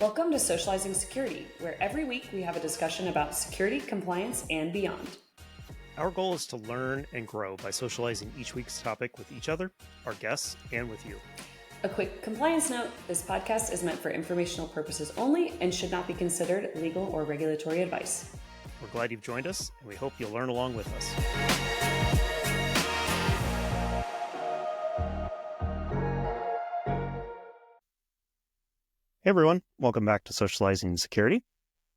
Welcome to Socializing Security, where every week we have a discussion about security, compliance, and beyond. Our goal is to learn and grow by socializing each week's topic with each other, our guests, and with you. A quick compliance note, this podcast is meant for informational purposes only and should not be considered legal or regulatory advice. We're glad you've joined us, and we hope you'll learn along with us. Hey everyone, welcome back to Socializing Security.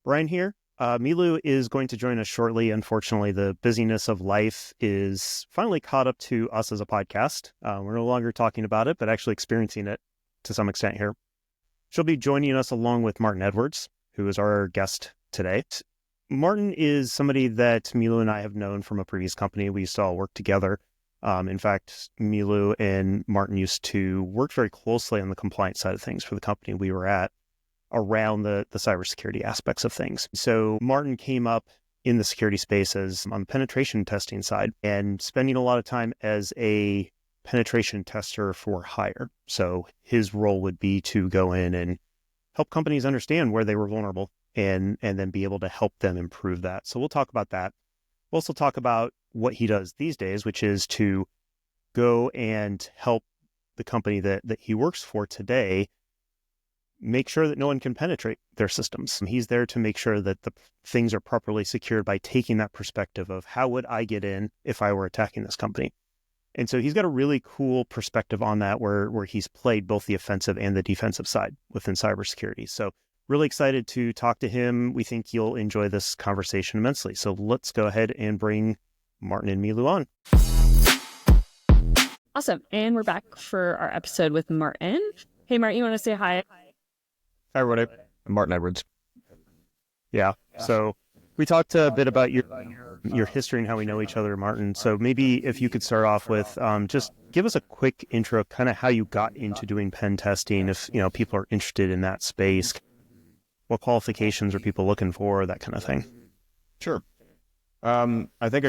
Brian here. Milou is going to join us shortly. Unfortunately, the busyness of life is finally caught up to us as a podcast. We're no longer talking about it, but actually experiencing it to some extent here. She'll be joining us along with Martin Edwards, who is our guest today. Martin is somebody that Milou and I have known from a previous company. We used to all work together. In fact, Milou and Martin used to work very closely on the compliance side of things for the company we were at around the cybersecurity aspects of things. So Martin came up in the security spaces on the penetration testing side and spending a lot of time as a penetration tester for hire. So his role would be to go in and help companies understand where they were vulnerable and then be able to help them improve that. So we'll talk about that. We'll also talk about what he does these days, which is to go and help the company that he works for today make sure that no one can penetrate their systems. He's there to make sure that the things are properly secured by taking that perspective of how would I get in if I were attacking this company. And so he's got a really cool perspective on that where he's played both the offensive and the defensive side within cybersecurity. So really excited to talk to him. We think you'll enjoy this conversation immensely. So let's go ahead and bring Martin and Milou on. Awesome. And we're back for our episode with Martin. Hey, Martin, you want to say hi? Hi, everybody. I'm Martin Edwards. Yeah. So we talked a bit about your history and how we know each other, Martin. So maybe if you could start off with just give us a quick intro, kind of how you got into doing pen testing. If people are interested in that space, what qualifications are people looking for, that kind of thing. Sure. I think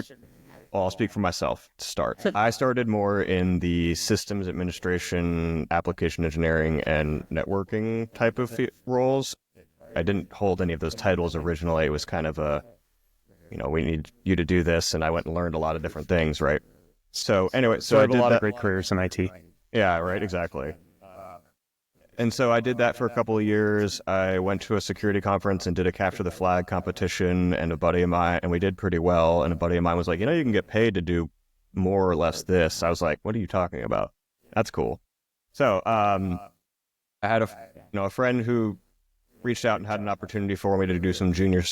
I'll speak for myself to start. I started more in the systems administration, application engineering, and networking type of roles. I didn't hold any of those titles originally. It was kind of we need you to do this, and I went and learned a lot of different things, right? So anyway, so I did a lot of great careers in IT. Yeah, right, exactly. And so I did that for a couple of years. I went to a security conference and did a capture the flag competition, and a buddy of mine, and we did pretty well. And a buddy of mine was like, you can get paid to do more or less this. I was like, what are you talking about? That's cool. So I had a friend who reached out and had an opportunity for me to do some junior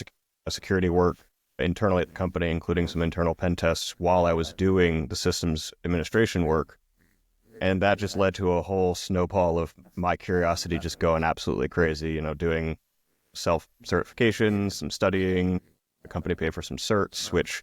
security work internally at the company, including some internal pen tests while I was doing the systems administration work. And that just led to a whole snowball of my curiosity just going absolutely crazy, doing self-certifications, some studying. The company paid for some certs, which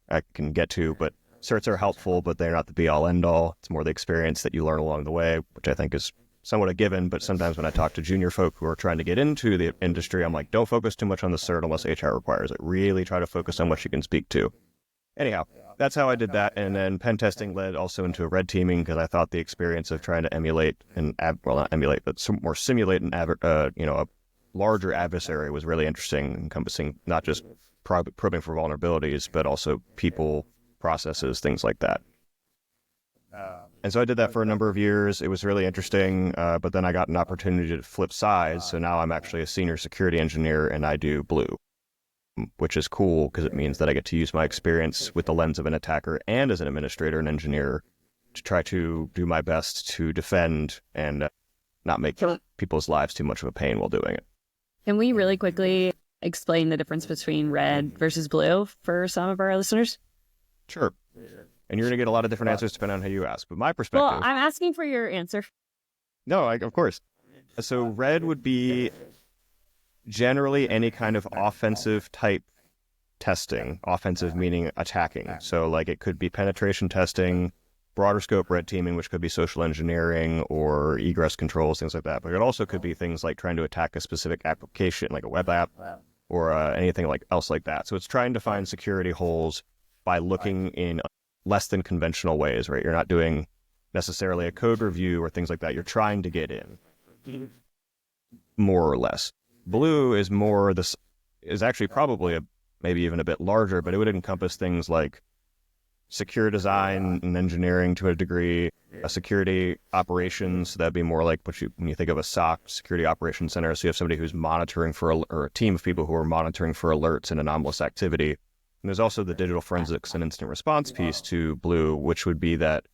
I can get to, but certs are helpful, but they're not the be-all, end-all. It's more the experience that you learn along the way, which I think is somewhat a given. But sometimes when I talk to junior folk who are trying to get into the industry, I'm like, don't focus too much on the cert unless HR requires it. Really try to focus on what you can speak to. Anyhow, that's how I did that. And then pen testing led also into red teaming because I thought the experience of trying to emulate not emulate, but more simulate a larger adversary was really interesting, encompassing not just probing for vulnerabilities, but also people, processes, things like that. And so I did that for a number of years. It was really interesting, but then I got an opportunity to flip sides. So now I'm actually a senior security engineer and I do blue, which is cool because it means that I get to use my experience with the lens of an attacker and as an administrator and engineer to try to do my best to defend and not make people's lives too much of a pain while doing it. Can we really quickly explain the difference between red versus blue for some of our listeners? Sure. And you're going to get a lot of different answers depending on how you ask. But my perspective... Well, I'm asking for your answer. No, of course. So red would be generally any kind of offensive type testing, offensive meaning attacking. So like it could be penetration testing, broader scope red teaming, which could be social engineering or egress controls, things like that. But it also could be things like trying to attack a specific application, like a web app or anything else like that. So it's trying to find security holes by looking in less than conventional ways, right? You're not doing necessarily a code review or things like that. You're trying to get in. more or less. Blue is more this is actually probably maybe even a bit larger, but it would encompass things like secure design and engineering to a degree, security operations. So that'd be more like when you think of a SOC, security operations center. So you have somebody who's monitoring or a team of people who are monitoring for alerts and anomalous activity. And there's also the digital forensics and incident response piece to Blue, which would be that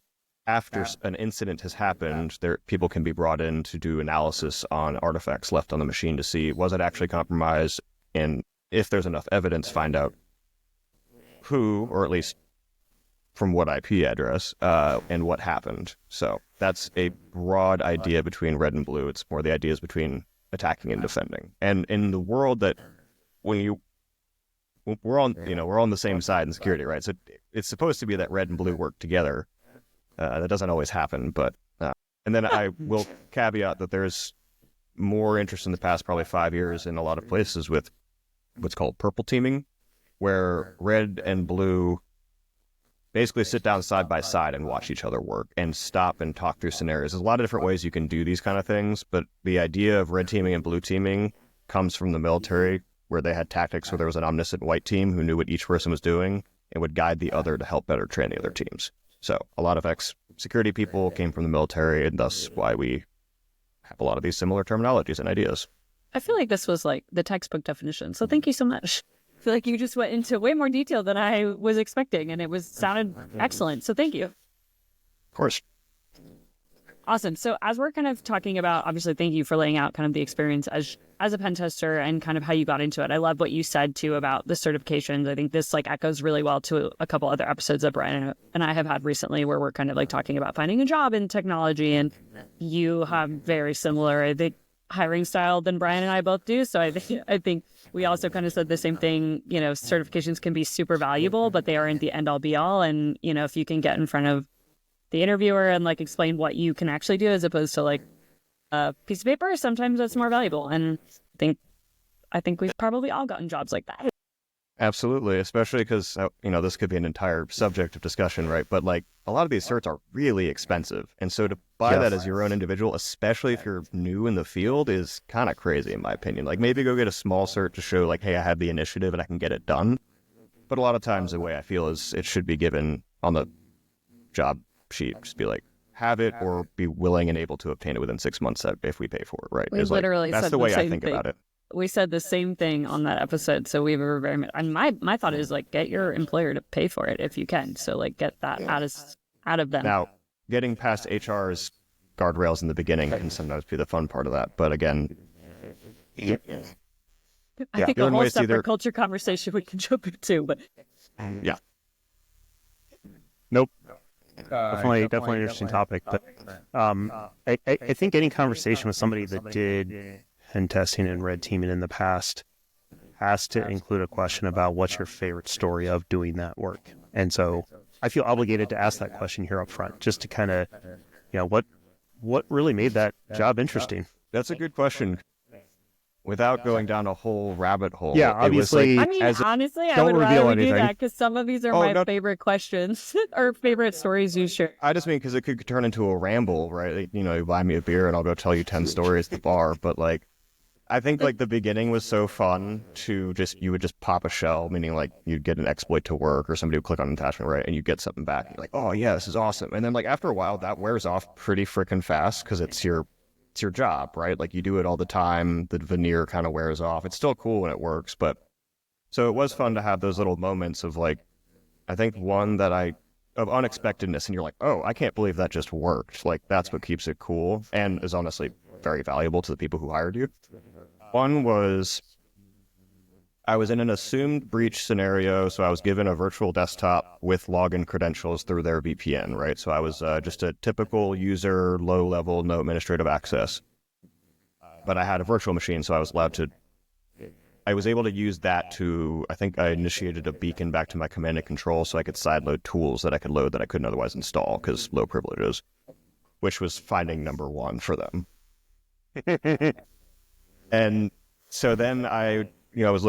after an incident has happened, people can be brought in to do analysis on artifacts left on the machine to see, was it actually compromised? And if there's enough evidence, find out who, or at least from what IP address, and what happened. So that's a broad idea between red and blue. It's more the ideas between attacking and defending. And in the world that we're on the same side in security, right? So it's supposed to be that red and blue work together. That doesn't always happen, but and then I will caveat that there's more interest in the past probably 5 years in a lot of places with what's called purple teaming, where red and blue basically sit down side by side and watch each other work and stop and talk through scenarios. There's a lot of different ways you can do these kind of things, but the idea of red teaming and blue teaming comes from the military, where they had tactics where there was an omniscient white team who knew what each person was doing and would guide the other to help better train the other teams. So a lot of ex-security people came from the military, and thus why we have a lot of these similar terminologies and ideas. I feel like this was like the textbook definition. So thank you so much. I feel like you just went into way more detail than I was expecting, and it sounded excellent. So thank you. Of course. Awesome. So as we're kind of talking about, obviously, thank you for laying out kind of the experience as a pen tester and kind of how you got into it. I love what you said too about the certifications. I think this like echoes really well to a couple other episodes that Brian and I have had recently, where we're kind of like talking about finding a job in technology, and you have very similar, I think, hiring style than Brian and I both do. So I think we also kind of said the same thing. You know, certifications can be super valuable, but they aren't the end all be all. And you know, if you can get in front of the interviewer and like explain what you can actually do as opposed to like a piece of paper, sometimes that's more valuable. And I think we've probably all gotten jobs like that. Absolutely, especially because, this could be an entire subject of discussion, right? But like a lot of these certs are really expensive. And so to buy that as your own individual, especially if you're new in the field, is kind of crazy in my opinion. Like maybe go get a small cert to show like, hey, I have the initiative and I can get it done. But a lot of times the way I feel is it should be given on the job sheet. Just be like, have it or be willing and able to obtain it within 6 months if we pay for it, right? We literally that's said the way the I same think thing. about it. We said the same thing on that episode. So we were very much, and my thought is like, get your employer to pay for it if you can. So like get that out of them. Now, getting past HR's guardrails in the beginning can sometimes be the fun part of that. But again, I think a whole separate culture conversation we can jump into, but yeah. Nope. Definitely an interesting topic. But I think any conversation with somebody that did pen testing and red teaming in the past has to include a question about what's your favorite story of doing that work. And so I feel obligated to ask that question here up front, just to kind of, what really made that job interesting? That's a good question. Without going down a whole rabbit hole. Yeah, obviously. Honestly, I would rather do that because some of these are my favorite questions or favorite stories you share. I just mean because it could turn into a ramble, right? Like, you buy me a beer and I'll go tell you 10 stories at the bar. But like, I think like the beginning was so fun to you would just pop a shell, meaning like you'd get an exploit to work or somebody would click on an attachment, right? And you get something back. And you're like, oh yeah, this is awesome. And then like after a while that wears off pretty freaking fast because it's your job, right? Like you do it all the time. The veneer kind of wears off. It's still cool when it works, but so it was fun to have those little moments of like, I think one of unexpectedness, and you're like, oh, I can't believe that just worked. Like that's what keeps it cool and is honestly very valuable to the people who hired you. One was I was in an assumed breach scenario, so I was given a virtual desktop with login credentials through their VPN, right? So I was just a typical user, low-level, no administrative access. But I had a virtual machine, so I was able to use that to, I think I initiated a beacon back to my command and control so I could sideload tools that I could load that I couldn't otherwise install because low privileges, which was finding number one for them. And so then I was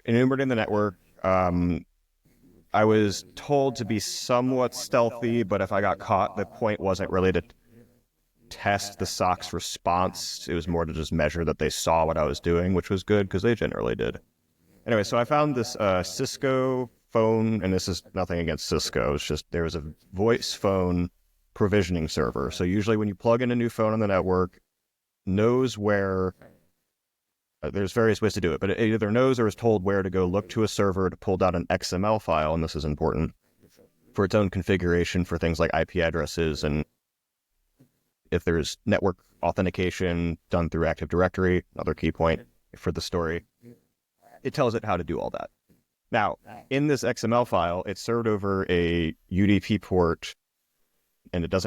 enumerating the network. I was told to be somewhat stealthy, but if I got caught, the point wasn't really test the SOC's response. It was more to just measure that they saw what I was doing, which was good because they generally did. Anyway, so I found this Cisco phone, and this is nothing against Cisco. It's just there was a voice phone provisioning server. So usually when you plug in a new phone on the network, knows where, there's various ways to do it, but it either knows or is told where to go look to a server to pull down an XML file, and this is important, for its own configuration for things like IP addresses, and if there's network authentication done through Active Directory, another key point for the story, it tells it how to do all that. Now, in this XML file, it's served over a UDP port, and it's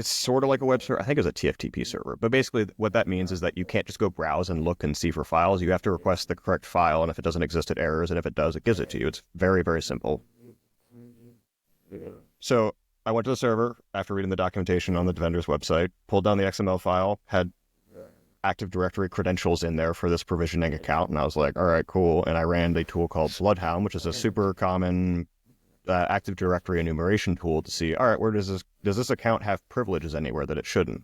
sort of like a web server. I think it's a TFTP server, but basically what that means is that you can't just go browse and look and see for files. You have to request the correct file, and if it doesn't exist, it errors, and if it does, it gives it to you. It's very, very simple. So I went to the server after reading the documentation on the vendor's website, pulled down the XML file, had Active Directory credentials in there for this provisioning account, and I was like, all right, cool. And I ran a tool called Bloodhound, which is a super common Active Directory enumeration tool to see, all right, where does this account have privileges anywhere that it shouldn't?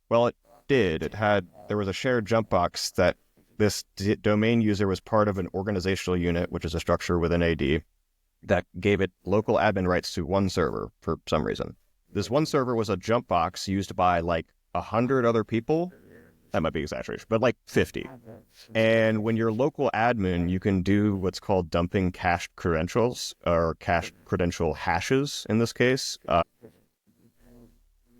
Well, it did. There was a shared jump box that this domain user was part of an organizational unit, which is a structure within AD, that gave it local admin rights to one server for some reason. This one server was a jump box used by like 100 other people. That might be exaggeration, but like 50. And when you're local admin, you can do what's called dumping cached credentials, or cached credential hashes in this case.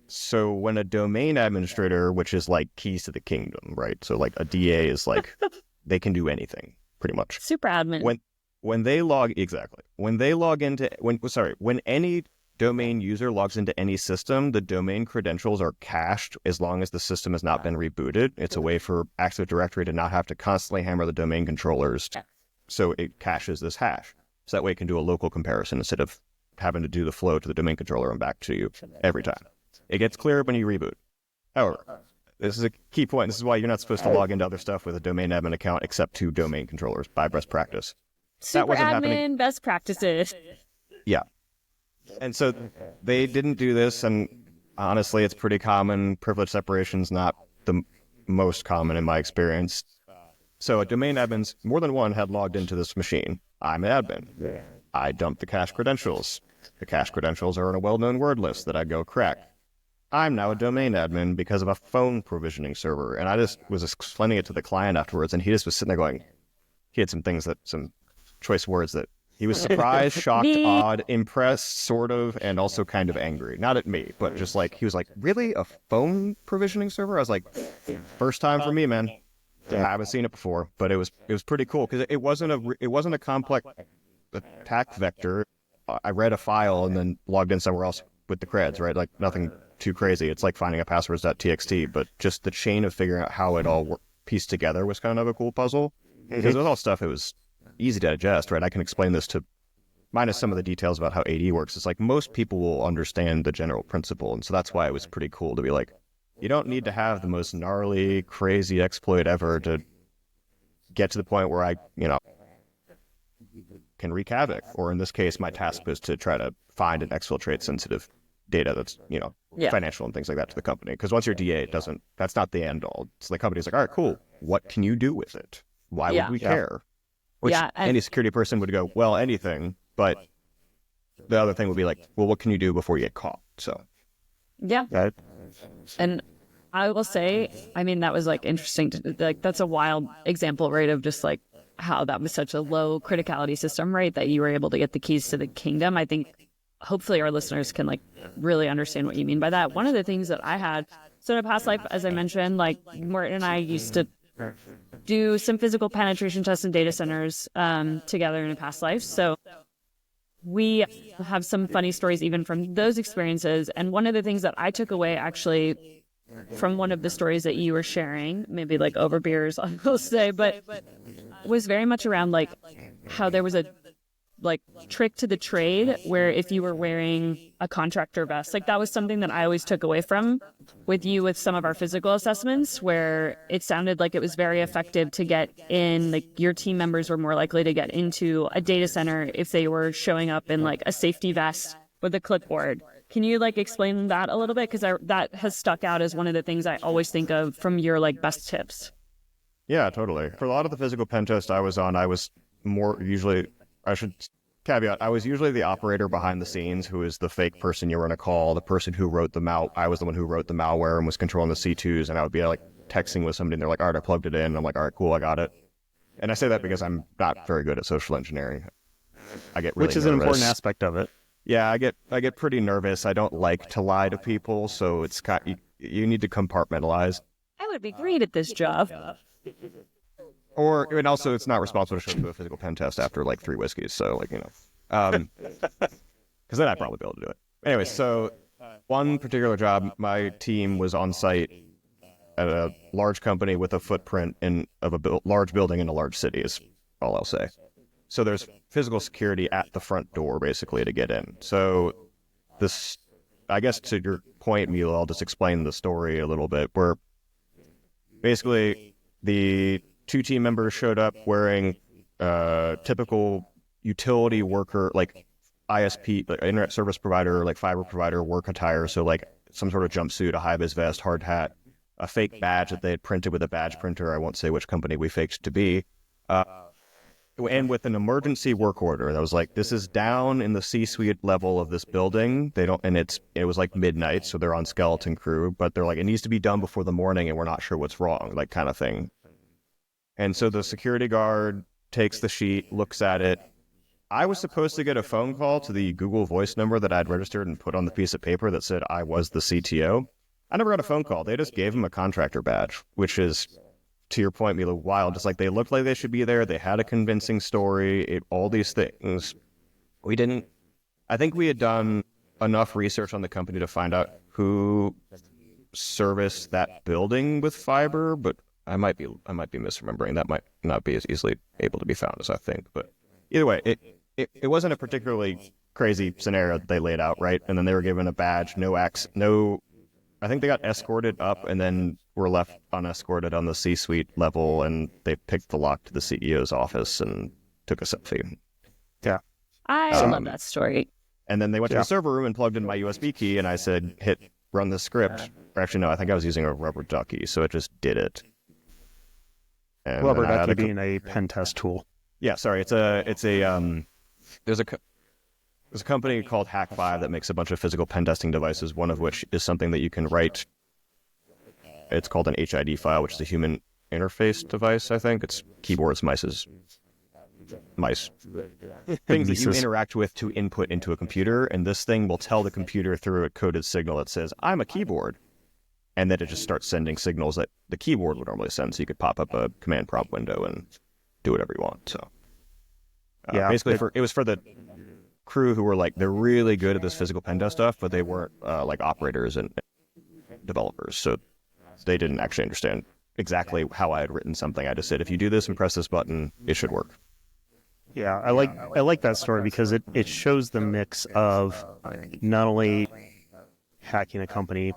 So when a domain administrator, which is like keys to the kingdom, right? So like a DA is like, they can do anything pretty much. Super admin. When any domain user logs into any system, the domain credentials are cached as long as the system has not been rebooted. It's a way for Active Directory to not have to constantly hammer the domain controllers. So it caches this hash. So that way it can do a local comparison instead of having to do the flow to the domain controller and back to you every time. It gets clearer when you reboot. However, this is a key point. This is why you're not supposed to log into other stuff with a domain admin account except to domain controllers by best practice. Super admin best practices. Yeah. And so they didn't do this, and honestly, it's pretty common. Privilege separation's not the most common in my experience. So a domain admins, more than one, had logged into this machine. I'm an admin. I dumped the cache credentials. The cache credentials are in a well-known word list that I go crack. I'm now a domain admin because of a phone provisioning server. And I just was explaining it to the client afterwards, and he just was sitting there going, he had some choice words that he was surprised, shocked, odd, impressed, sort of, and also kind of angry. Not at me, but just like, he was like, really? A phone provisioning server? I was like, first time for me, man. I haven't seen it before, but it was pretty cool because it wasn't a complex attack vector. I read a file and then logged in somewhere else with the creds, right? Like nothing too crazy. It's like finding a passwords.txt, but just the chain of figuring out how it all pieced together was kind of a cool puzzle. Because it was all stuff, it was easy to digest, right? I can explain this to, minus some of the details about how AD works. It's like most people will understand the general principle. And so that's why it was pretty cool to be like, you don't need to have the most gnarly, crazy exploit ever to get to the point where I, can wreak havoc. Or in this case, my task was to try to find and exfiltrate sensitive data that's, financial and things like that to the company. Because once you're DA, that's not the end all. So the company's like, all right, cool. What can you do with it? Why would we care? Which any security person would go, well, anything. But the other thing would be like, well, what can you do before you get caught? So, yeah. Right? And I will say, that was like interesting. That's a wild example, right? Of just like how that was such a low criticality system, right? That you were able to get the keys to the kingdom. I think hopefully our listeners can like really understand what you mean by that. One of the things that I had, so in a past life, as I mentioned, like Morton and I used to do some physical penetration tests in data centers together in a past life. So we have some funny stories even from those experiences. And one of the things that I took away actually from one of the stories that you were sharing, maybe like over beers, I will say, but was very much around like how there was a like trick to the trade where if you were wearing a contractor vest, like that was something that I always took away from with you with some of our physical assessments, where it sounded like it was very effective to get in, like your team members were more likely to get into a data center if they were showing up in like a safety vest with a clipboard. Can you like explain that a little bit? Because that has stuck out as one of the things I always think of from your like best tips. Yeah, totally. For a lot of the physical pen test I was on, I was more usually, I should caveat, I was usually the operator behind the scenes who is the fake person you run a call, the person who wrote the I was the one who wrote the malware and was controlling the C2s, and I would be like texting with somebody and they're like, all right, I plugged it in. And I'm like, all right, cool, I got it. And I say that because I'm not very good at social engineering. I get really Which is nervous. an important aspect of it. Yeah, I get pretty nervous. I don't like to lie to people, so it's you need to compartmentalize. I would be great at this job. And also it's not responsible to show up to a physical pen test after like 3 whiskeys. So like, because then I'd probably be able to do it. Anyway, so one particular job, my team was on site at a large company with a footprint of a large building in a large city is all I'll say. So there's physical security at the front door basically to get in. So this, I guess to your point, Milou, I'll just explain the story a little bit, where basically the 2 team members showed up wearing typical utility worker, like ISP, like internet service provider, like fiber provider work attire. So like some sort of jumpsuit, a high-vis vest, hard hat, a fake badge that they had printed with a badge printer. I won't say which company we faked to be. And with an emergency work order that was like, this is down in the C-suite level of this building. It was like midnight, so they're on skeleton crew, but they're like, it needs to be done before the morning and we're not sure what's wrong, like kind of thing. And so the security guard takes the sheet, looks at it. I was supposed to get a phone call to the Google Voice number that I'd registered and put on the piece of paper that said I was the CTO. I never got a phone call. They just gave him a contractor badge, which is, to your point, Milou, wild. Just like they looked like they should be there. They had a convincing story, all these things. I think we had done enough research on the company to find out who serviced that building with fiber, but I might be misremembering. That might not be as easily able to be found as I think. But either way, it wasn't a particularly crazy scenario that they laid out, right? And then they were given a badge, I think they got escorted up and then were left unescorted on the C-suite level, and they picked the lock to the CEO's office and took a selfie. Yeah. I love that story. And then they went to the server room and plugged in my USB key, and I said, run the script. Or actually, no, I think I was using a rubber ducky, so it just did it. And Rubber ducky being a pen test tool. Yeah, sorry. There's a company called Hack5 that makes a bunch of physical pen testing devices, one of which is something that you can write. It's called an HID file, which is a human interface device, I think. It's keyboards, mice. Things that you interact with to input into a computer, and this thing will tell the computer through a coded signal that says, I'm a keyboard. And then it just starts sending signals that the keyboard would normally send, so you could pop up a command prompt window and do whatever you want. So basically it was for the crew who were like, they're really good at this physical pen test stuff, but they weren't like operators and developers, so they didn't actually understand exactly how I had written something. I just said, if you do this and press this button, it should work. Yeah, I like that story because it shows the mix of not only hacking a company,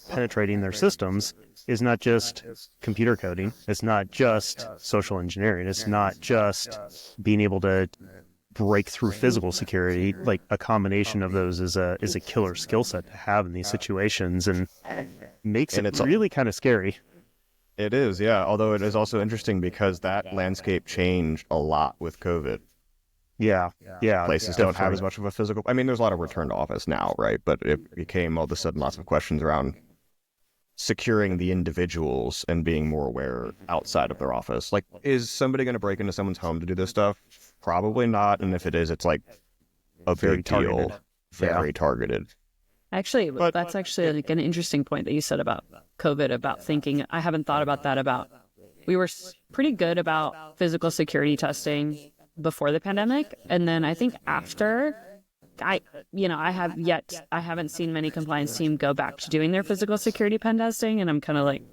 penetrating their systems is not just computer coding, it's not just social engineering, it's not just being able to break through physical security. Like a combination of those is a killer skill set to have in these situations, and makes it really kind of scary. It is, yeah. Although it is also interesting because that landscape changed a lot with COVID. Yeah. Places don't have as much of a physical. I mean, there's a lot of return to office now, right? But it became all of a sudden lots of questions around securing the individuals and being more aware outside of their office. Like, is somebody going to break into someone's home to do this stuff? Probably not. And if it is, it's like a Very big deal, targeted. very targeted. Actually, that's actually like an interesting point that you said about COVID, about thinking. I haven't thought about that. We were pretty good about physical security testing before the pandemic, and then I think after, I haven't seen many compliance team go back to doing their physical security pen testing, and I'm kind of like,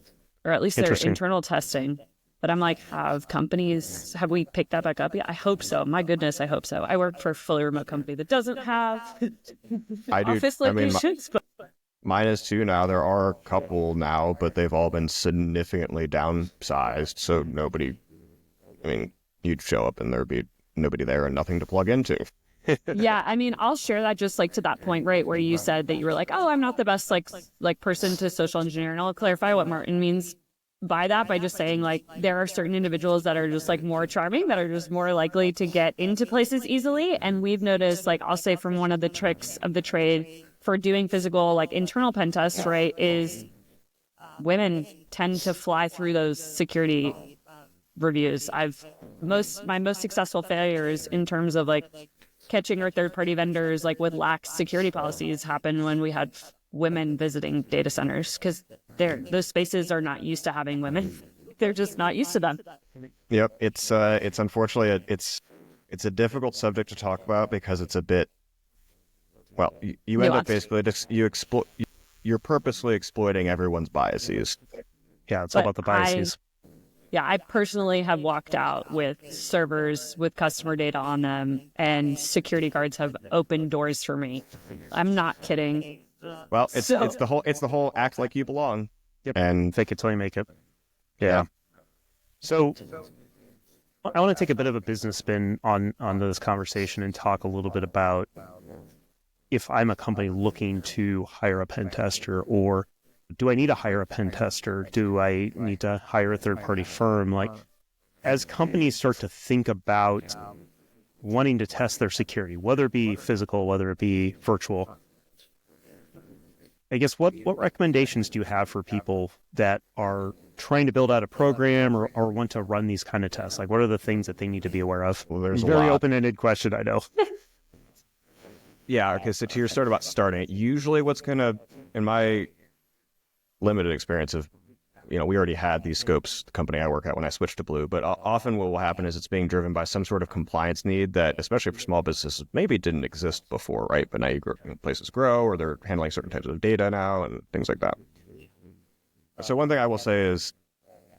or at least their internal testing. But I'm like, have we picked that back up yet? I hope so. My goodness, I hope so. I work for a fully remote company that doesn't have office locations. Mine is too now. There are a couple now, but they've all been significantly downsized. So you'd show up and there'd be nobody there and nothing to plug into. Yeah, I mean, I'll share that just like to that point, right, where you said that you were like, oh, I'm not the best like person to social engineer, and I'll clarify what Martin means by that by just saying like there are certain individuals that are just like more charming, that are just more likely to get into places easily, and we've noticed, like, I'll say from one of the tricks of the trade for doing physical like internal pen tests, right, is women tend to fly through those security reviews. My most successful failures in terms of like catching our third-party vendors like with lax security policies happen when we had women visiting data centers, because those spaces are not used to having women. They're just not used to them. Yep, it's unfortunately it's a difficult subject to talk about because it's a bit, well, you end up basically just you're purposely exploiting everyone's biases. Yeah, it's all about the biases. I personally have walked out with servers with customer data on them, and security guards have opened doors for me. I'm not kidding. Well, it's the whole act like you belong. Yep. And fake it till you make it. Yeah. So I want to take a bit of a business spin on this conversation and talk a little bit about if I'm a company looking to hire a pen tester, or do I need to hire a pen tester? Do I need to hire a third-party firm? Like, as companies start to think about wanting to test their security, whether it be physical, whether it be virtual, I guess what recommendations do you have for people that are trying to build out a program or want to run these kind of tests? Like, what are the things that they need to be aware of? Well, there's a very lot. Open-ended question, I know. Yeah, okay, so to your start about starting it, usually what's going to, in my limited experience of, we already had these scopes, the company I work at, when I switched to Blue, but often what will happen is it's being driven by some sort of compliance need that, especially for small businesses, maybe didn't exist before, right? But now places grow, or they're handling certain types of data now and things like that. So one thing I will say is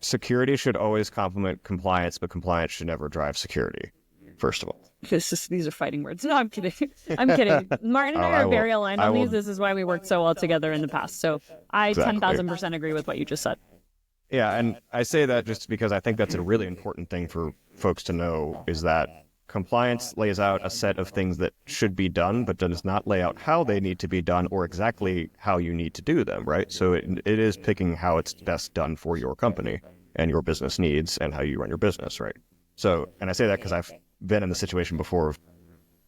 security should always complement compliance, but compliance should never drive security, first of all. These are fighting words. No, I'm kidding. I'm kidding. Martin and I are very aligned on these. This is why we worked so well together in the past. So I 10,000% agree with what you just said. Yeah, and I say that just because I think that's a really important thing for folks to know, is that compliance lays out a set of things that should be done, but does not lay out how they need to be done or exactly how you need to do them, right? So it is picking how it's best done for your company and your business needs and how you run your business, right? So, and I say that because I've been in the situation before of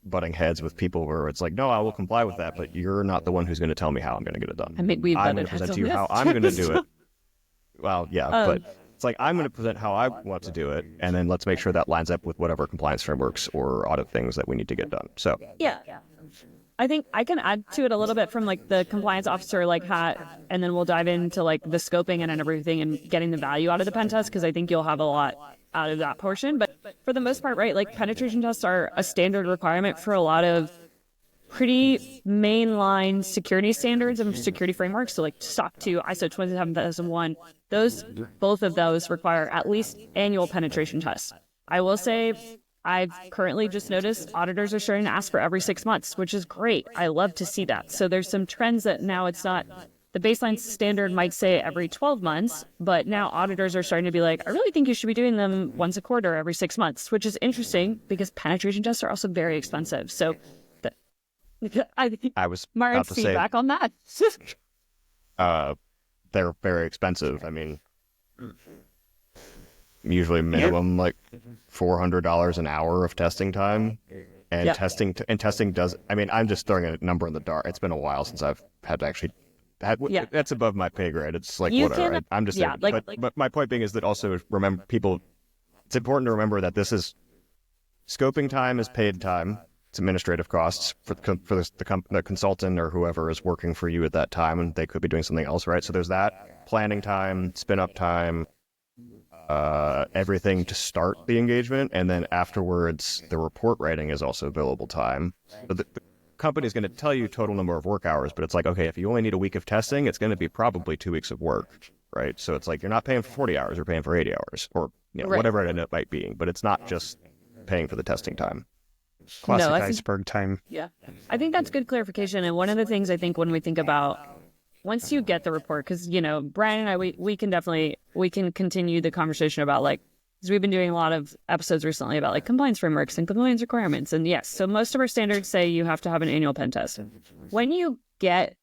butting heads with people where it's like, no, I will comply with that, but you're not the one who's going to tell me how I'm going to get it done. I mean, we've I'm going to present to you how I'm going to do it. Well, yeah, but it's like, I'm going to present how I want to do it, and then let's make sure that lines up with whatever compliance frameworks or audit things that we need to get done. So yeah. I think I can add to it a little bit from like the compliance officer like hat, and then we'll dive into like the scoping and everything and getting the value out of the pen test, because I think you'll have a lot out of that portion. But for the most part, right, like penetration tests are a standard requirement for a lot of pretty mainline security standards and security frameworks. So like SOC 2, ISO 27001, both of those require at least annual penetration tests. I will say I've currently just noticed auditors are starting to ask for every 6 months, which is great. I love to see that. So there's some trends that now it's not, the baseline standard might say every 12 months, but now auditors are starting to be like, I really think you should be doing them once a quarter, every 6 months, which is interesting because penetration tests are also very expensive. So I think I was Martin's about to feedback on that. They're very expensive. I mean, usually minimum like $400 an hour of testing time, and testing does. I mean, I'm just throwing a number in the dark. It's been a while since I've had to actually. That's above my pay grade. It's like whatever. I'm just saying. But my point being is that also remember people. It's important to remember that this is scoping time is paid time. It's administrative costs for the consultant or whoever is working for you at that time, and they could be doing something else, right? So there's that planning time, spin up time, everything to start the engagement, and then afterwards the report writing is also billable time. But the company is going to tell you total number of work hours, but it's like, okay, if you only need a week of testing, it's going to be probably 2 weeks of work, right? So it's like you're not paying for 40 hours, you're paying for 80 hours, or whatever it might be, but it's not just paying for the testing time. Classic iceberg time. Yeah. I think that's good clarification. And one of the things I think when we think about once you get the report, because, Brian and I, we can continue the conversation about like because we've been doing a lot of episodes recently about like compliance frameworks and compliance requirements. And yes, so most of our standards say you have to have an annual pen test. When you get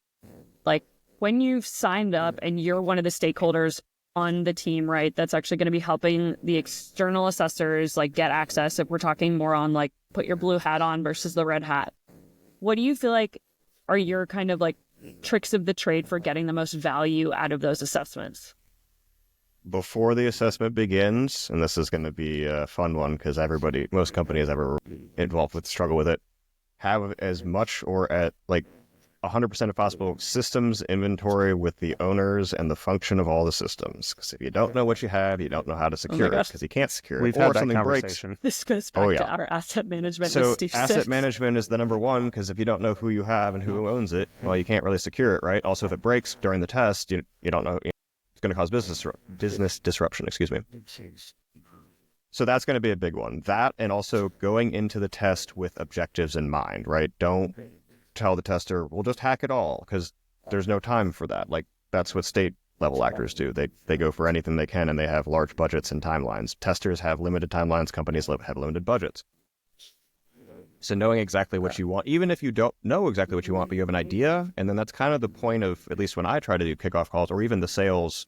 when you've signed up and you're one of the stakeholders on the team, right, that's actually going to be helping the external assessors like get access, if we're talking more on like put your blue hat on versus the red hat, what do you feel like are your kind of like tricks of the trade for getting the most value out of those assessments? Before the assessment begins, and this is going to be a fun one because most companies ever involved with struggle with it, have as much or at like 100% if possible systems inventory with the owners and the function of all the systems. Because if you don't know what you have, you don't know how to secure it because you can't secure it. We've or had if that something conversation. breaks. This goes back to our asset management. So asset management is the number one, because if you don't know who you have and who owns it, well, you can't really secure it, right? Also, if it breaks during the test, you don't know, it's going to cause business disruption, excuse me. So that's going to be a big one. That, and also going into the test with objectives in mind, right? Don't tell the tester, we'll just hack it all, because there's no time for that. Like, that's what state level actors do. They go for anything they can, and they have large budgets and timelines. Testers have limited timelines. Companies have limited budgets. So knowing exactly what you want, even if you don't know exactly what you want, but you have an idea, and then that's kind of the point of, at least when I try to do kickoff calls, or even the sales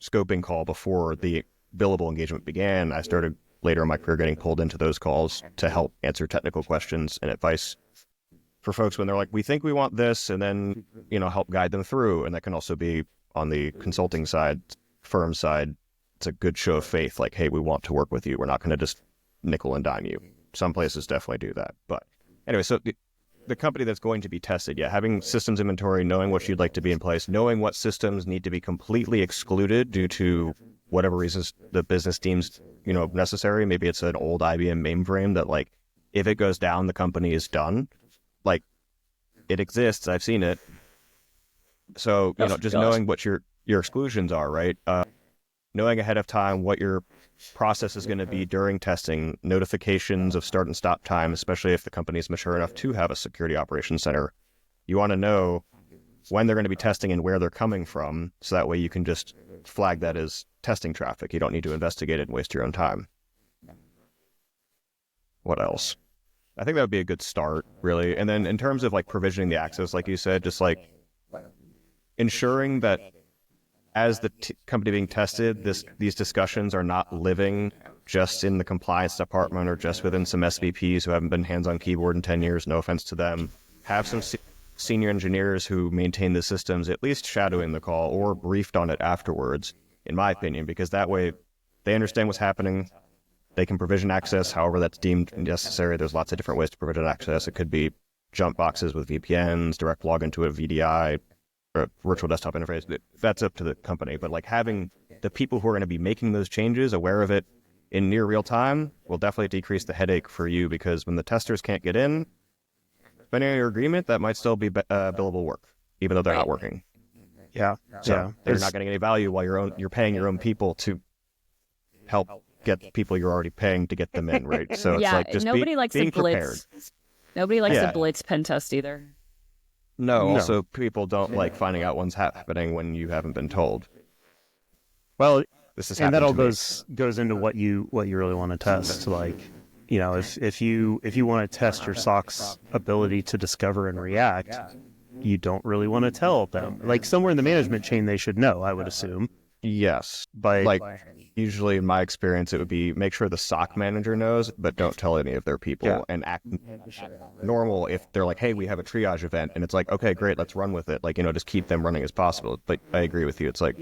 scoping call before the billable engagement began, I started later in my career getting pulled into those calls to help answer technical questions and advice for folks when they're like, we think we want this, and then, help guide them through. And that can also be on the consulting side, firm side. It's a good show of faith. Like, hey, we want to work with you. We're not going to just nickel and dime you. Some places definitely do that. But anyway, so the company that's going to be tested, having systems inventory, knowing what you'd like to be in place, knowing what systems need to be completely excluded due to whatever reasons the business deems, necessary. Maybe it's an old IBM mainframe that, like, if it goes down, the company is done. Like, it exists. I've seen it. So, knowing what your exclusions are, right? Knowing ahead of time what your process is going to be during testing, notifications of start and stop time, especially if the company is mature enough to have a security operations center. You want to know when they're going to be testing and where they're coming from, so that way you can just flag that as testing traffic. You don't need to investigate it and waste your own time. What else? I think that would be a good start, really. And then in terms of like provisioning the access, like you said, just like ensuring that as the company being tested, these discussions are not living just in the compliance department or just within some SVPs who haven't been hands-on keyboard in 10 years, no offense to them. Have some senior engineers who maintain the systems at least shadowing the call or briefed on it afterwards, in my opinion, because that way they understand what's happening. They can provision access however that's deemed necessary. There's lots of different ways to provision access. It could be jump boxes with VPNs, direct log into a VDI, or a virtual desktop interface. That's up to the company. But like having the people who are going to be making those changes aware of it in near real time will definitely decrease the headache for you, because when the testers can't get in, depending on your agreement, that might still be billable work, even though they're not working. Yeah. So they're not getting any value while you're paying your own people to help get the people you're already paying to get them in, right? So it's like just nobody likes being to blitz. prepared. Nobody likes to blitz pen test either. No, also people don't like finding out what's happening when you haven't been told. Well, this is, and that all goes into what you really want to test. Like, if you want to test your SOC's ability to discover and react, you don't really want to tell them. Like, somewhere in the management chain, they should know, I would assume. Yes, but like usually in my experience, it would be make sure the SOC manager knows, but don't tell any of their people, and act normal if they're like, hey, we have a triage event, and it's like, okay, great, let's run with it. Like, just keep them running as possible. But I agree with you. It's like,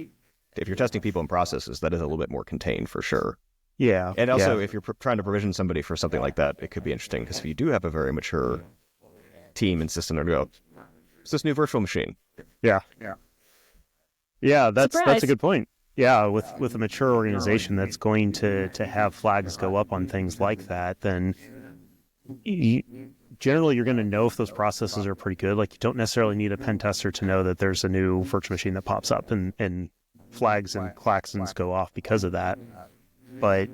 if you're testing people and processes, that is a little bit more contained for sure. Yeah. And also, if you're trying to provision somebody for something like that, it could be interesting, because if you do have a very mature team and system, they're go, it's this new virtual machine. Yeah, that's a good point. Yeah, with a mature organization that's going to have flags go up on things like that, then generally you're going to know if those processes are pretty good. Like, you don't necessarily need a pen tester to know that there's a new virtual machine that pops up and flags and klaxons go off because of that. But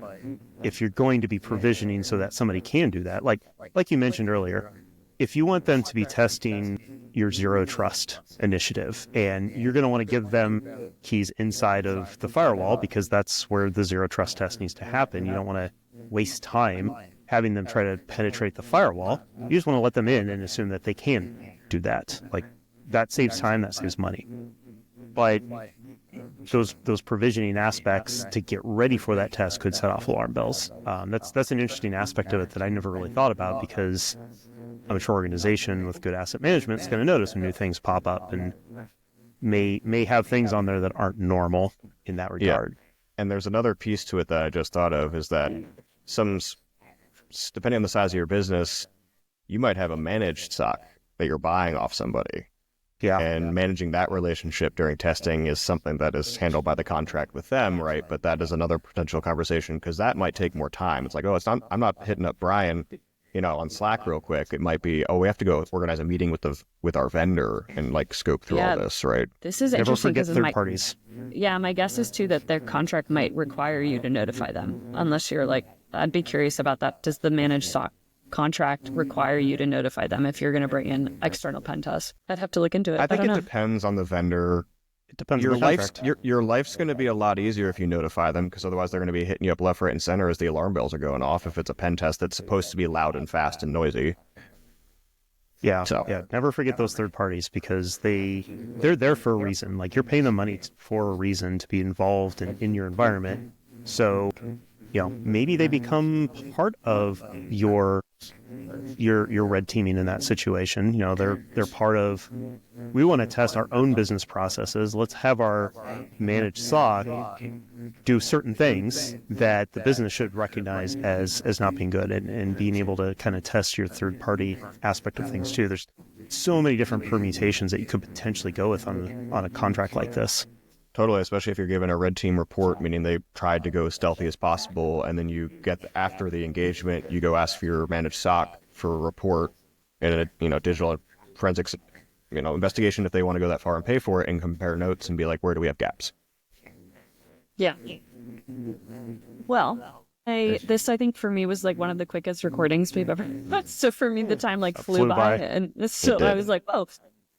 if you're going to be provisioning so that somebody can do that, like you mentioned earlier, if you want them to be testing your zero trust initiative, and you're going to want to give them keys inside of the firewall because that's where the zero trust test needs to happen. You don't want to waste time having them try to penetrate the firewall. You just want to let them in and assume that they can do that. Like, that saves time, that saves money. But those provisioning aspects to get ready for that test could set off alarm bells. That's an interesting aspect of it that I never really thought about, because a mature organization with good asset management is going to notice when new things pop up and may have things on there that aren't normal in that regard. Yeah. And there's another piece to it that I just thought of, is that depending on the size of your business, you might have a managed SOC that you're buying off somebody. Yeah. And managing that relationship during testing is something that is handled by the contract with them, right? But that is another potential conversation, because that might take more time. It's like, I'm not hitting up Brian, on Slack real quick. It might be, we have to go organize a meeting with our vendor and like scope through all this, right? This is Never interesting forget because third parties. Yeah, my guess is too that their contract might require you to notify them, unless you're like, I'd be curious about that. Does the managed SOC contract require you to notify them if you're going to bring in external pen tests? I'd have to look into it. I think don't it know. depends on the vendor. It depends Your on the contract. your life's going to be a lot easier if you notify them, because otherwise they're going to be hitting you up left, right, and center as the alarm bells are going off if it's a pen test that's supposed to be loud and fast and noisy. Yeah, So. yeah. Never forget those third parties, because they're there for a reason. Like, you're paying them money for a reason to be involved in your environment. So, maybe they become part of your red teaming in that situation. They're part of, we want to test our own business processes. Let's have our managed SOC do certain things that the business should recognize as not being good, and being able to kind of test your third party aspect of things too. There's so many different permutations that you could potentially go with on a contract like this. Totally, especially if you're given a red team report, meaning they tried to go as stealthy as possible, and then you get, after the engagement, you go ask for your managed SOC for a report and a digital forensics investigation if they want to go that far and pay for it, and compare notes and be like, where do we have gaps? Yeah. Well, this I think for me was like one of the quickest recordings we've ever had. So for me, the time flew by, and so I was like, whoa.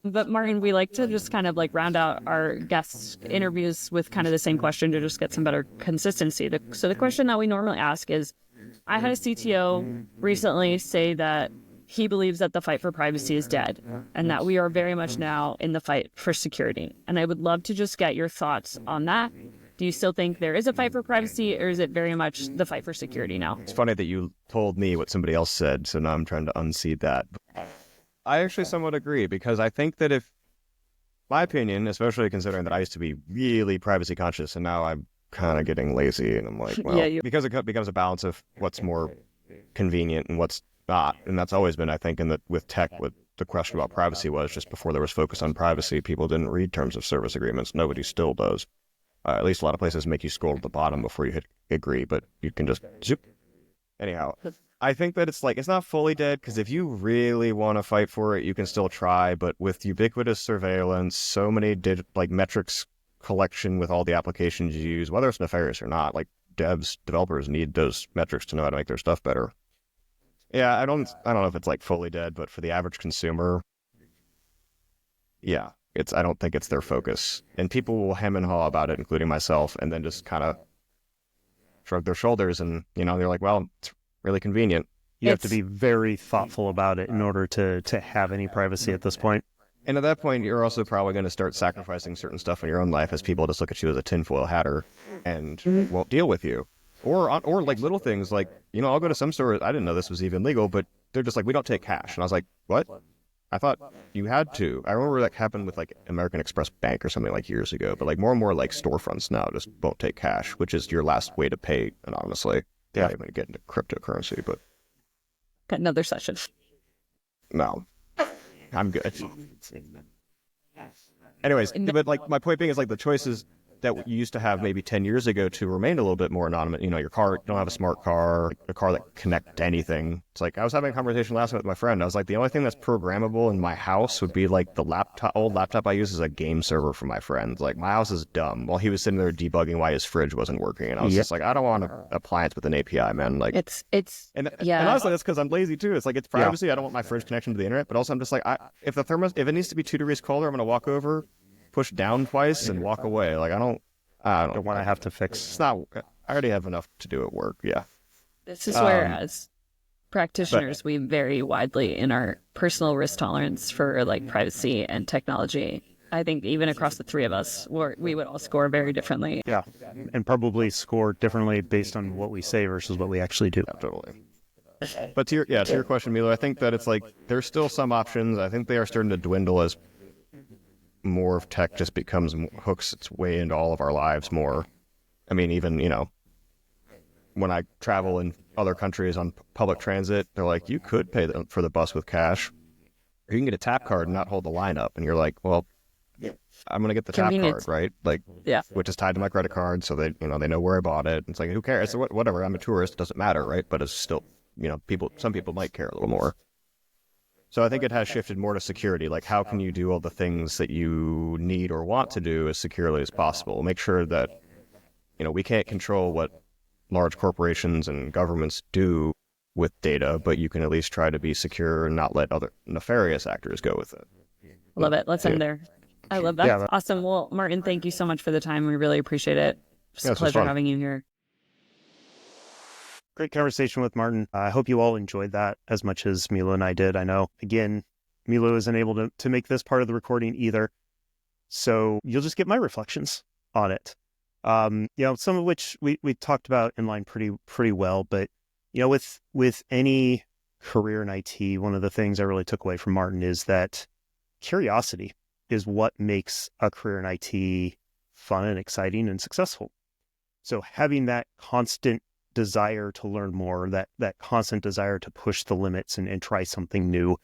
But Martin, we like to just kind of round out our guest interviews with kind of the same question to just get some better consistency. So the question that we normally ask is, I had a CTO recently say that he believes that the fight for privacy is dead, and that we are very much now in the fight for security. And I would love to just get your thoughts on that. Do you still think there is a fight for privacy, or is it very much the fight for security now? It's funny that you told me what somebody else said, so now I'm trying to unseat that. I actually somewhat agree, because I think that my opinion, especially considering that I used to be really privacy conscious and now I'm kind of getting lazy, and I'm like, well, because it becomes a balance of what's more convenient and what's not. And that's always been, I think, with tech, with the question about privacy was just before there was focus on privacy, people didn't read terms of service agreements. Nobody still does. At least a lot of places make you scroll to the bottom before you hit agree, but you can just zoop. Anyhow, I think that it's not fully dead, because if you really want to fight for it, you can still try. But with ubiquitous surveillance, so many metrics collection with all the applications you use, whether it's nefarious or not, developers need those metrics to know how to make their stuff better. Yeah, I don't know if it's fully dead, but for the average consumer, yeah, I don't think it's their focus. And people will hem and haw about it, including myself, and then just kind of shrug their shoulders, and they're like, well, it's really convenient. You have to be very thoughtful about it in order to have any privacy at this point. And at that point, you're also probably going to start sacrificing certain stuff in your own life, as people just look at you as a tinfoil hatter and won't deal with you. Or little things I'll go to some store, I didn't know this was even legal, but they're just we don't take cash. And I was like, what? I thought you had to. I remember that happened with American Express Bank or something years ago, but more and more storefronts now just won't take cash, which is your last way to pay anonymously. Yeah, I'm going to get into cryptocurrency, but Got another session. No, I'm good. Anyways, but my point being is the choices that you used to have maybe 10 years ago to remain a little bit more anonymous. Your car, you don't have a smart car, a car that can connect to anything. It's like, I was having a conversation last night with my friend. I was like, the only thing that's programmable in my house would be like the old laptop I use as a game server for my friends. Like, my house is dumb. While he was sitting there debugging why his fridge wasn't working. And I was just like, I don't want an appliance with an API, man. Like, and honestly, that's because I'm lazy too. It's like, it's privacy. I don't want my fridge connection to the internet, but also I'm just like, if it needs to be 2 degrees colder, I'm going to walk over, push down twice and walk away. Like, I don't want to have to fix. It's not. I already have enough to do at work. Yeah. This is where, as practitioners, we vary widely in our personal risk tolerance for like privacy and technology. I think even across the three of us, we would all score very differently. Yeah, and probably score differently based on what we say versus what we actually do. Yeah, totally. But to your question, Milou, I think that it's like there's still some options. I think they are starting to dwindle as more of tech just hooks its way into all of our lives more. I mean, even, when I travel in other countries on public transit, they're like, you could pay for the bus with cash, or you can get a tap card and not hold the line up. And you're like, well, I'm going to get the tap card, right? Like, yeah, which is tied to my credit card. So they know where I bought it. It's like, who cares? So whatever. I'm a tourist. It doesn't matter, right? But it's still, some people might care a little more. So I think it has shifted more to security. Like, how can you do all the things that you need or want to do as securely as possible? Make sure that, we can't control what large corporations and governments do with data, but you can at least try to be secure and not let other nefarious actors go with it. Love it. Let's end there. I love that. Yeah, awesome. Well, Martin, thank you so much for the time. We really appreciate it. It's a pleasure having you here. Great conversation with Martin. I hope you all enjoyed that as much as Milou and I did. I know, again, Milou isn't able to make this part of the recording either. So you'll just get my reflections on it. Some of which we talked about in line pretty well. But, with any career in IT, one of the things I really took away from Martin is that curiosity is what makes a career in IT fun and exciting and successful. So having that constant desire to learn more, that constant desire to push the limits and try something new,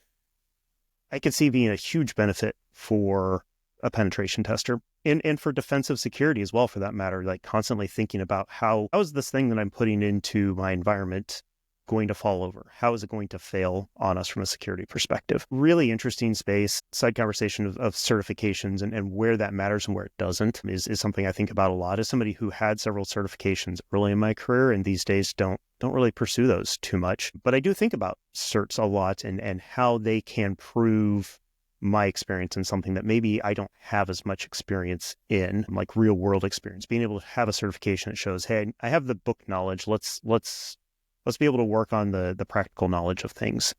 I could see being a huge benefit for a penetration tester and for defensive security as well, for that matter. Like, constantly thinking about how is this thing that I'm putting into my environment going to fall over? How is it going to fail on us from a security perspective? Really interesting space. Side conversation of certifications and where that matters and where it doesn't is something I think about a lot as somebody who had several certifications early in my career, and these days don't really pursue those too much. But I do think about certs a lot and how they can prove my experience in something that maybe I don't have as much experience in, like real world experience. Being able to have a certification that shows, hey, I have the book knowledge. Let's be able to work on the practical knowledge of things.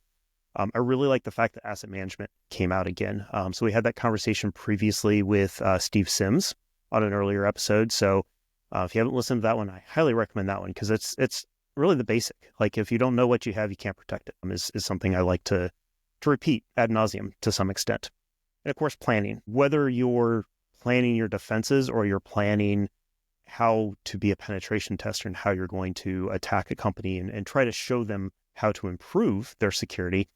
I really like the fact that asset management came out again. So we had that conversation previously with Steve Sims on an earlier episode. So if you haven't listened to that one, I highly recommend that one, because it's really the basic. Like, if you don't know what you have, you can't protect it, is something I like to repeat ad nauseum to some extent. And of course, planning. Whether you're planning your defenses or you're planning how to be a penetration tester and how you're going to attack a company and try to show them how to improve their security,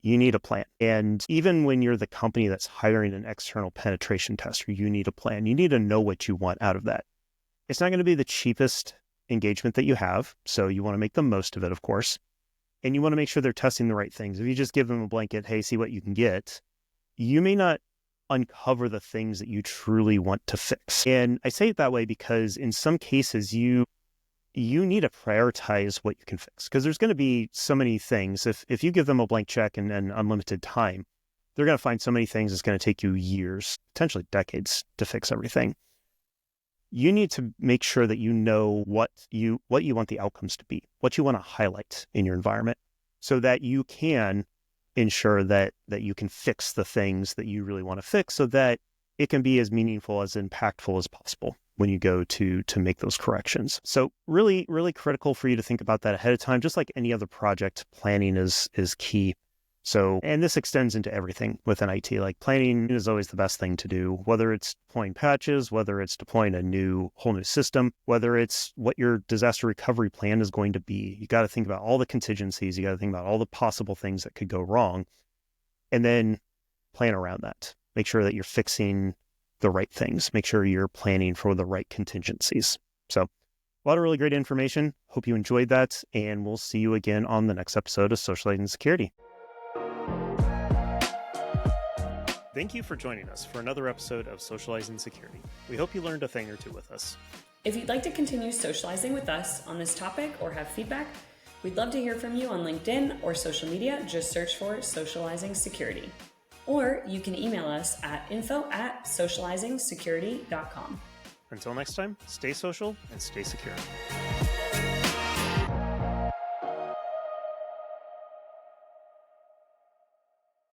you need a plan. And even when you're the company that's hiring an external penetration tester, you need a plan. You need to know what you want out of that. It's not going to be the cheapest engagement that you have, so you want to make the most of it, of course. And you want to make sure they're testing the right things. If you just give them a blanket, hey, see what you can get, you may not uncover the things that you truly want to fix. And I say it that way because in some cases, you need to prioritize what you can fix, because there's going to be so many things. If you give them a blank check and unlimited time, they're going to find so many things it's going to take you years, potentially decades, to fix everything. You need to make sure that you know what you want the outcomes to be, what you want to highlight in your environment, so that you can ensure that you can fix the things that you really want to fix, so that it can be as meaningful, as impactful as possible when you go to make those corrections. So really, really critical for you to think about that ahead of time. Just like any other project, planning is key. So, and this extends into everything within IT. Like, planning is always the best thing to do, whether it's deploying patches, whether it's deploying a whole new system, whether it's what your disaster recovery plan is going to be. You got to think about all the contingencies. You got to think about all the possible things that could go wrong, and then plan around that. Make sure that you're fixing the right things. Make sure you're planning for the right contingencies. So a lot of really great information. Hope you enjoyed that, and we'll see you again on the next episode of Socializing Security. Thank you for joining us for another episode of Socializing Security. We hope you learned a thing or two with us. If you'd like to continue socializing with us on this topic or have feedback, we'd love to hear from you on LinkedIn or social media. Just search for Socializing Security. Or you can email us at info@socializingsecurity.com. Until next time, stay social and stay secure.